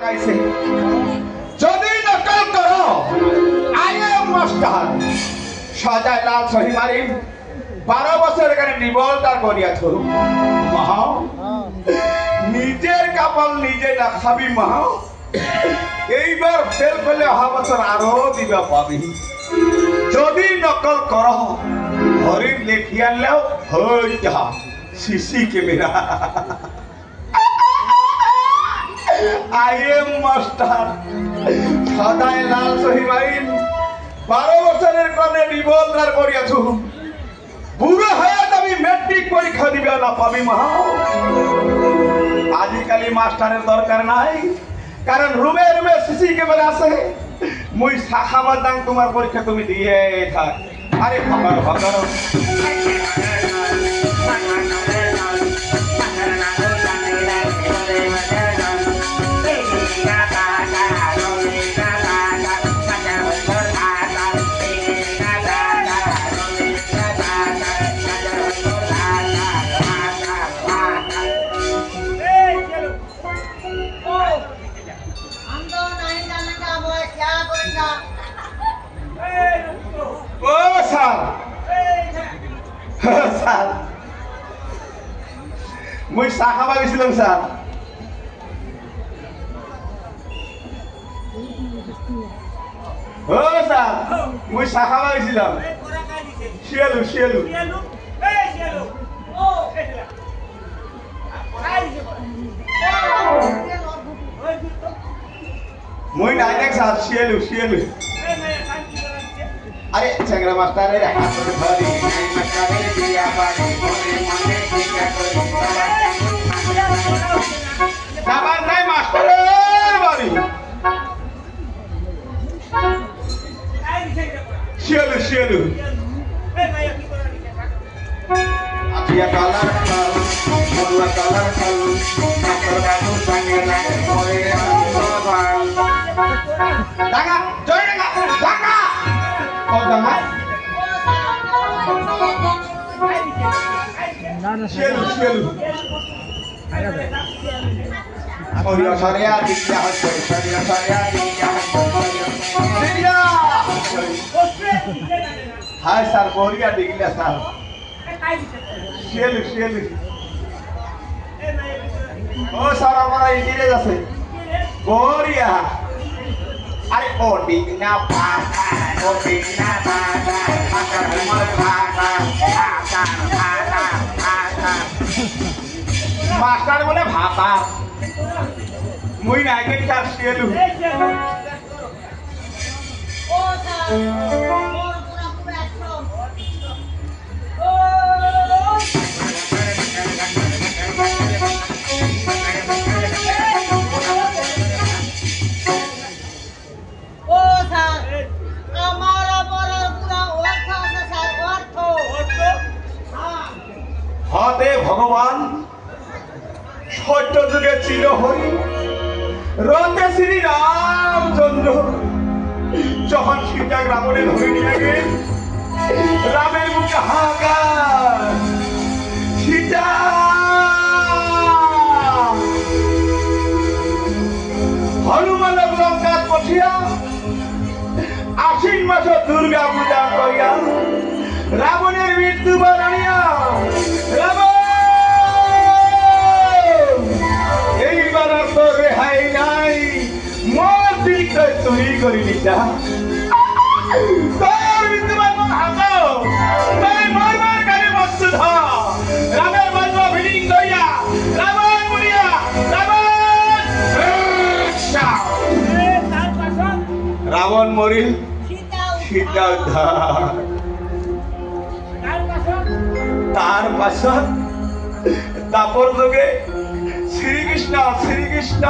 লাগাইছে যদি নকল করো আই এম মাস্টার সজায় লাল সহি মারি 12 বছর এখানে নিবলদার করিয়াছ মহা নিজের কাপল নিজে না খাবি মহা এইবার ফেল করলে অহা বছর আরো দিবা পাবি যদি নকল কর হরিণ লেখি আনলেও হই যা CC camera I am master সদায় লাল সহি মারিন 12 বছরের কনে নিবলদার করিয়াছ বুড়ো হয়ে তুমি মেট্রিক পরীক্ষা দিবে না পাবি মহা আজিকালি মাস্টারের দরকার নাই কারণ রুমে রুমে সিসি ক্যামেরা আছে মুই শাখাবাদ দাং তোমার পরীক্ষা তুমি দিয়ে থাক আরে ভাগার ভাগার মুই শাখা ভাবিছিলাম স্যার ও স্যার মুই শাখা ভাবিছিলাম শিয়ালু শিয়ালু মুই ডাইরেক্ট স্যার শিয়ালু শিয়ালু আরে চেংরা মাস্টারের হাত ধরে মাস্টারের দিয়া বাড়ি মনে মনে ঠিকা করি বাবা নাই মাস্টারের বাড়ি শিয়ালু শিয়ালু আপিয়া কালার কাল মোল্লা কালার কাল মাস্টার বাবু সঙ্গে লাগে পরে বাল ডাকা জয় ডাকা ডাকা শিয়ালু শিয়ালু সরিয়া সরিয়া দিশা হচ্ছে সরিয়া সরিয়া দিশা হচ্ছে হায় স্যার বরিয়া দিগলা স্যার শিয়ালু শিয়ালু ও স্যার আমরা ইঞ্জিনিয়ার আছে বরিয়া আরে ও দিগনা পাতা ও দিগনা পাতা পাতা মর পাতা পাতা পাতা পাতা মাস্টার বলে ভাতা মুই নাইকে কার শিয়ালু ও স্যার মোর পুরা পুরা একদম হতে ভগবান সত্য যুগে চির হরি রতে শ্রী রামচন্দ্র যখন সীতা রাবণে ধরে নিয়ে গেল রামের মুখে হাহাকার সীতা হনুমান লঙ্কা পঠিয়া আশ্বিন মাস দুর্গা পূজা করিয়া রাবণের মৃত্যু বরণিয়া এইবার তো রেহাই নাই মোর দিকটা তুই করিলি যা তোর মৃত্যু বাবন হাসাও তাই মারবার কানে বস্তু ধর রামের বজ্র ভিডিং করিয়া রাবণ মরিয়া রাবণ মরিল সীতা উদ্ধার তার পাশত তাপর যোগে শ্রীকৃষ্ণ শ্রীকৃষ্ণ